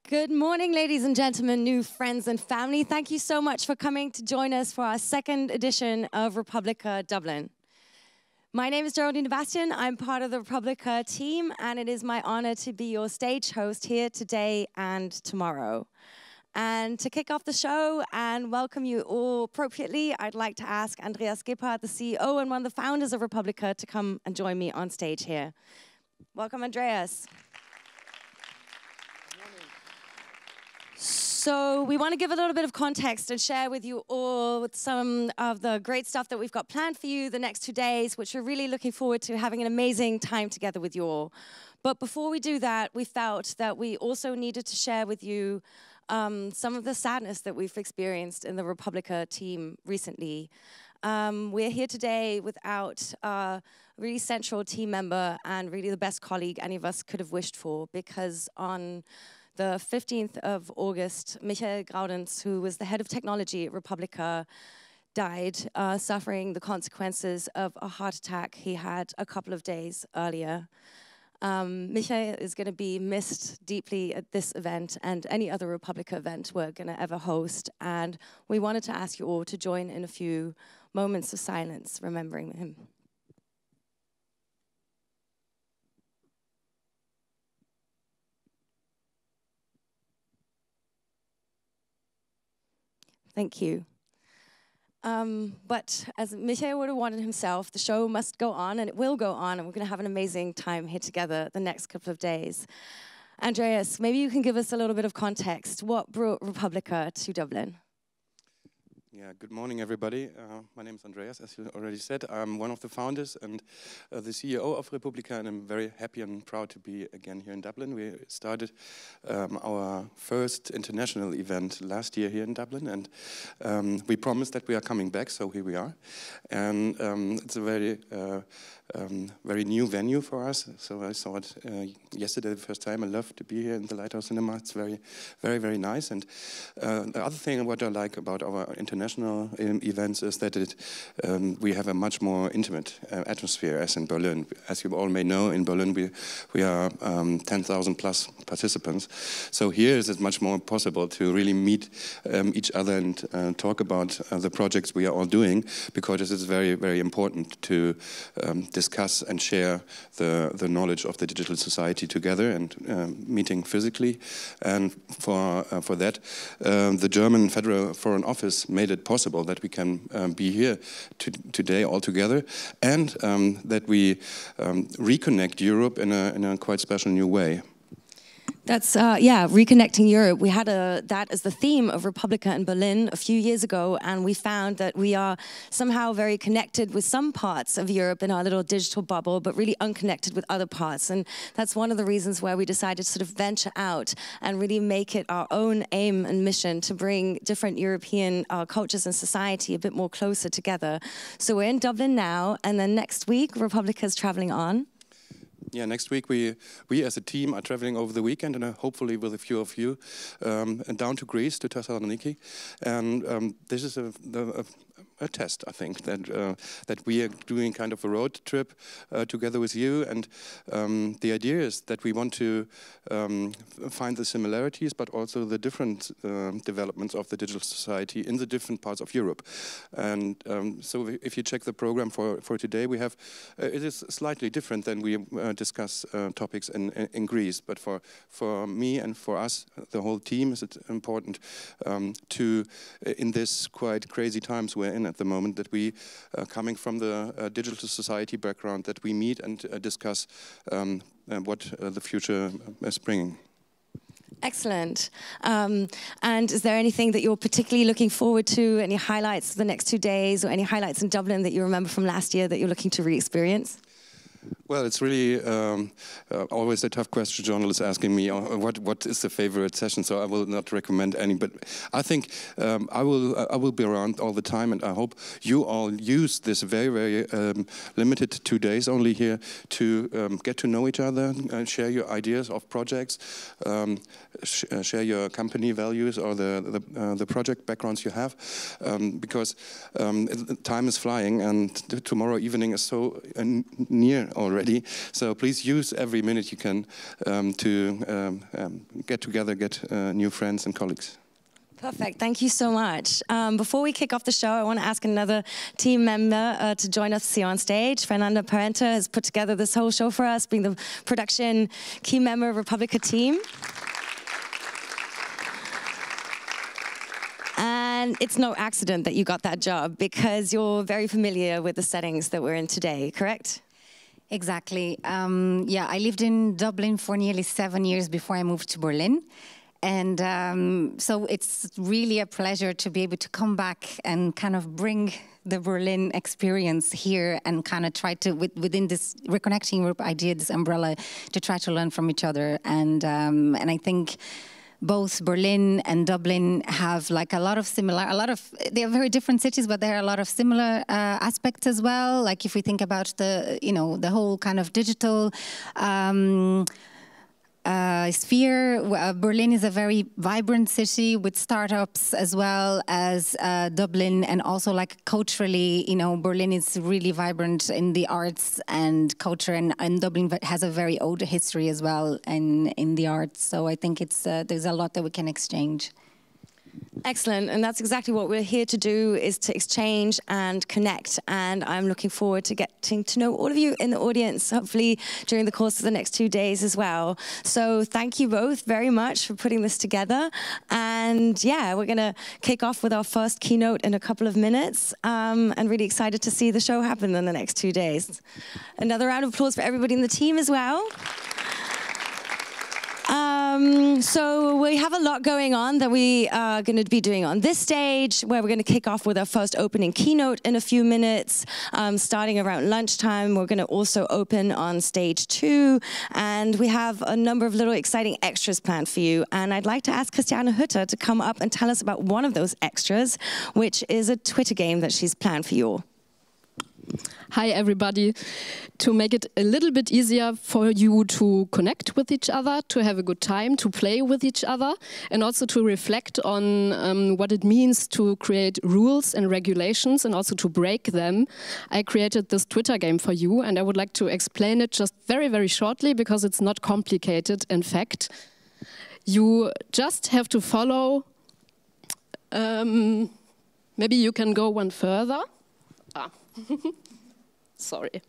Good morning, ladies and gentlemen, new friends and family. Thank you so much for coming to join us for our second edition of Republica Dublin. My name is Geraldine Bastian. I'm part of the Republica team, and it is my honor to be your stage host here today and tomorrow. And to kick off the show and welcome you all appropriately, I'd like to ask Andreas Gebhard, the CEO and one of the founders of Republica, to come and join me on stage here. Welcome, Andreas. So we want to give a little bit of context and share with you all some of the great stuff that we've got planned for you the next 2 days, which we're really looking forward to having an amazing time together with you all. But before we do that, we felt that we also needed to share with you some of the sadness that we've experienced in the Republica team recently. We're here today without a really central team member and really the best colleague any of us could have wished for, because on the 15th of August, Michael Graudenz, who was the head of technology at Republica, died, suffering the consequences of a heart attack he had a couple of days earlier. Michael is going to be missed deeply at this event and any other Republica event we're going to ever host. And we wanted to ask you all to join in a few moments of silence remembering him. Thank you. But as Michael would have wanted himself, the show must go on, and it will go on, and we're going to have an amazing time here together the next couple of days. Andreas, maybe you can give us a little bit of context. What brought Republica to Dublin? Yeah, good morning, everybody. My name is Andreas, as you already said. I'm one of the founders and the CEO of Republica, and I'm very happy and proud to be again here in Dublin. We started our first international event last year here in Dublin, and we promised that we are coming back, so here we are. And it's a very new venue for us. So I saw it yesterday the first time. I love to be here in the Lighthouse Cinema. It's very, very nice. And the other thing what I like about our international events is that we have a much more intimate atmosphere as in Berlin. As you all may know, in Berlin we are 10,000 plus participants. So here is it much more possible to really meet each other and talk about the projects we are all doing, because it is very, very important to discuss and share the knowledge of the digital society together and meeting physically. And for that, the German Federal Foreign Office made it possible that we can be here today all together, and that we reconnect Europe in a quite special new way. That's, yeah, reconnecting Europe. We had that as the theme of Republica in Berlin a few years ago, and we found that we are somehow very connected with some parts of Europe in our little digital bubble, but really unconnected with other parts. And that's one of the reasons why we decided to sort of venture out and really make it our own aim and mission to bring different European cultures and society a bit more closer together. So we're in Dublin now, and then next week, Republica is traveling on. Yeah, next week we as a team are traveling over the weekend, and hopefully with a few of you down to Greece, to Thessaloniki, and this is a test, I think, that we are doing kind of a road trip together with you, and the idea is that we want to find the similarities, but also the different developments of the digital society in the different parts of Europe. And so if you check the program for today, we have it is slightly different than we discuss topics in Greece, but for me and for us, the whole team, is it important to, in this quite crazy times we're in at the moment, that we, coming from the digital society background, that we meet and discuss what the future is bringing. Excellent. And is there anything that you're particularly looking forward to, any highlights for the next 2 days, or any highlights in Dublin that you remember from last year that you're looking to re-experience? Well, it's really always a tough question. Journalists asking me what is the favorite session, so I will not recommend any. But I think I will be around all the time, and I hope you all use this very limited 2 days only here to get to know each other, share your ideas of projects, share your company values or the project backgrounds you have, because time is flying, and tomorrow evening is so near already. already. So please use every minute you can to get together, get new friends and colleagues. Perfect, thank you so much. Before we kick off the show, I want to ask another team member to join us here on stage. Fernando Perez has put together this whole show for us, being the production key member of Republica team. And it's no accident that you got that job, because you're very familiar with the settings that we're in today, correct? Exactly. Yeah, I lived in Dublin for nearly 7 years before I moved to Berlin. And so it's really a pleasure to be able to come back and kind of bring the Berlin experience here and kind of try to, within this Reconnecting Europe idea, this umbrella, to try to learn from each other. And I think both Berlin and Dublin have like they are very different cities, but there are a lot of similar aspects as well. Like if we think about the whole kind of digital sphere, Berlin is a very vibrant city with startups as well as Dublin, and also like culturally, Berlin is really vibrant in the arts and culture, and Dublin has a very old history as well in the arts. So I think it's there's a lot that we can exchange. Excellent, and that's exactly what we're here to do, is to exchange and connect, and I'm looking forward to getting to know all of you in the audience, hopefully during the course of the next 2 days as well. So thank you both very much for putting this together, and yeah, we're going to kick off with our first keynote in a couple of minutes, and really excited to see the show happen in the next 2 days. Another round of applause for everybody in the team as well. So we have a lot going on that we are going to be doing on this stage, where we're going to kick off with our first opening keynote in a few minutes, starting around lunchtime. We're going to also open on stage 2, and we have a number of little exciting extras planned for you. And I'd like to ask Tanja Haeusler to come up and tell us about one of those extras, which is a Twitter game that she's planned for you all. Hi everybody. To make it a little bit easier for you to connect with each other, to have a good time, to play with each other, and also to reflect on what it means to create rules and regulations and also to break them, I created this Twitter game for you, and I would like to explain it just very, very shortly, because it's not complicated. In fact, you just have to follow, maybe you can go one further. Sorry.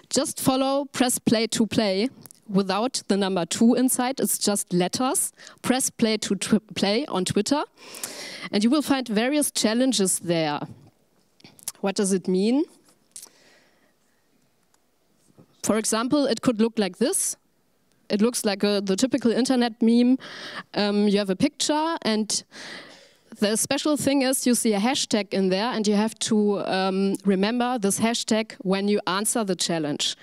Just follow, press play to play without the number 2 inside. It's just letters. Press play to play on Twitter, and you will find various challenges there. What does it mean? For example, it could look like this. It looks like the typical internet meme. You have a picture, and the special thing is you see a hashtag in there, and you have to remember this hashtag when you answer the challenge.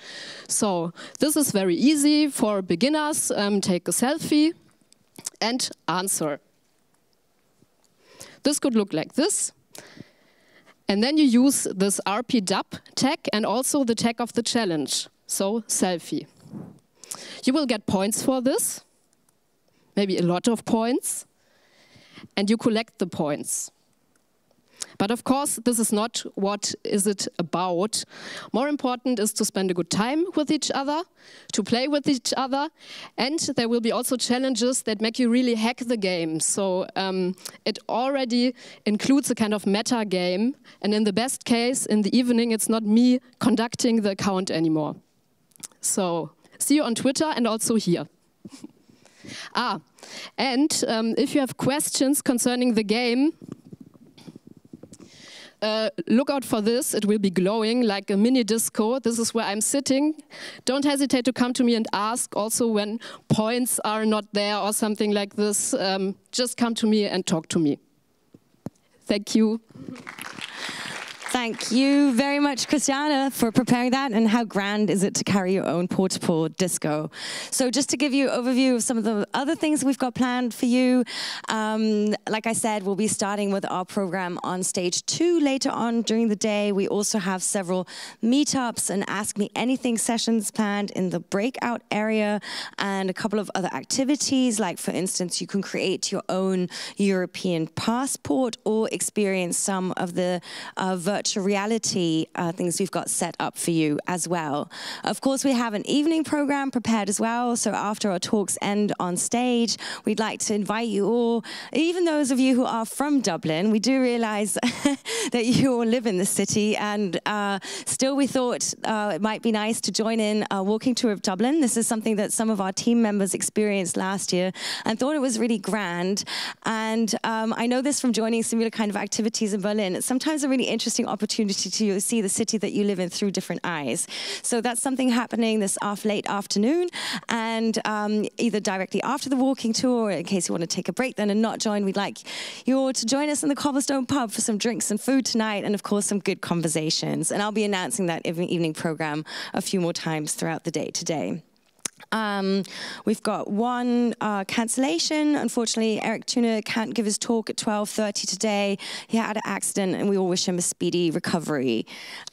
So this is very easy for beginners. Take a selfie and answer. This could look like this. And then you use this RPDUP tag and also the tag of the challenge. So selfie. You will get points for this, maybe a lot of points. And you collect the points. But of course, this is not what is it about. More important is to spend a good time with each other, to play with each other, and there will be also challenges that make you really hack the game. So it already includes a kind of meta game, and in the best case, in the evening, it's not me conducting the account anymore. So see you on Twitter and also here. And if you have questions concerning the game, look out for this. It will be glowing like a mini disco. This is where I'm sitting. Don't hesitate to come to me and ask. Also when points are not there or something like this, just come to me and talk to me. Thank you. Thank you very much, Christiane, for preparing that. And how grand is it to carry your own portable disco? So just to give you an overview of some of the other things we've got planned for you, like I said, we'll be starting with our program on stage 2 later on during the day. We also have several meetups and Ask Me Anything sessions planned in the breakout area, and a couple of other activities, like for instance, you can create your own European passport or experience some of the virtual virtual reality things we've got set up for you as well. Of course, we have an evening program prepared as well. So after our talks end on stage, we'd like to invite you all, even those of you who are from Dublin. We do realize that you all live in the city, and still we thought it might be nice to join in a walking tour of Dublin. This is something that some of our team members experienced last year and thought it was really grand. And I know this from joining similar kind of activities in Berlin. It's sometimes a really interesting opportunity to see the city that you live in through different eyes. So that's something happening this late afternoon, and either directly after the walking tour, or in case you want to take a break then and not join, we'd like you all to join us in the Cobblestone pub for some drinks and food tonight, and of course some good conversations. And I'll be announcing that evening program a few more times throughout the day today. We've got one cancellation. Unfortunately, Eric Tuna can't give his talk at 12:30 today. He had an accident, and we all wish him a speedy recovery.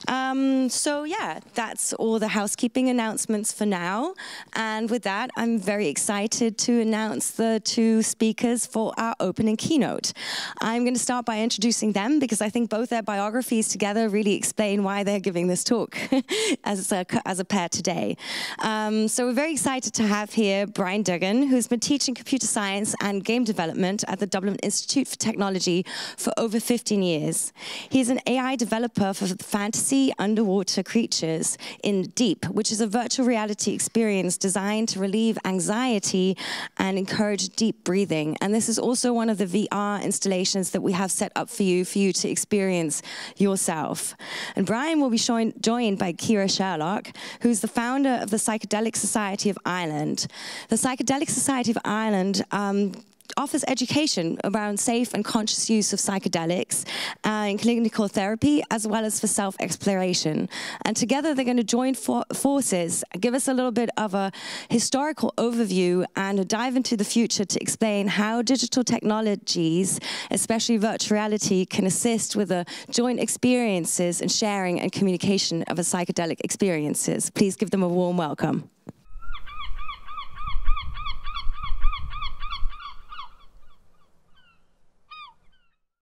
So yeah, that's all the housekeeping announcements for now. And with that, I'm very excited to announce the two speakers for our opening keynote. I'm going to start by introducing them, because I think both their biographies together really explain why they're giving this talk as a pair today. So we're very excited to have here Brian Duggan, who's been teaching computer science and game development at the Dublin Institute for Technology for over 15 years. He's an AI developer for fantasy underwater creatures in Deep, which is a virtual reality experience designed to relieve anxiety and encourage deep breathing. And this is also one of the VR installations that we have set up for you to experience yourself. And Brian will be joined by ShareAlike, who's the founder of the Psychedelic Society of Ireland. The Psychedelic Society of Ireland offers education around safe and conscious use of psychedelics in clinical therapy, as well as for self-exploration. And together they're going to join forces, give us a little bit of a historical overview and a dive into the future to explain how digital technologies, especially virtual reality, can assist with the joint experiences and sharing and communication of a psychedelic experiences. Please give them a warm welcome.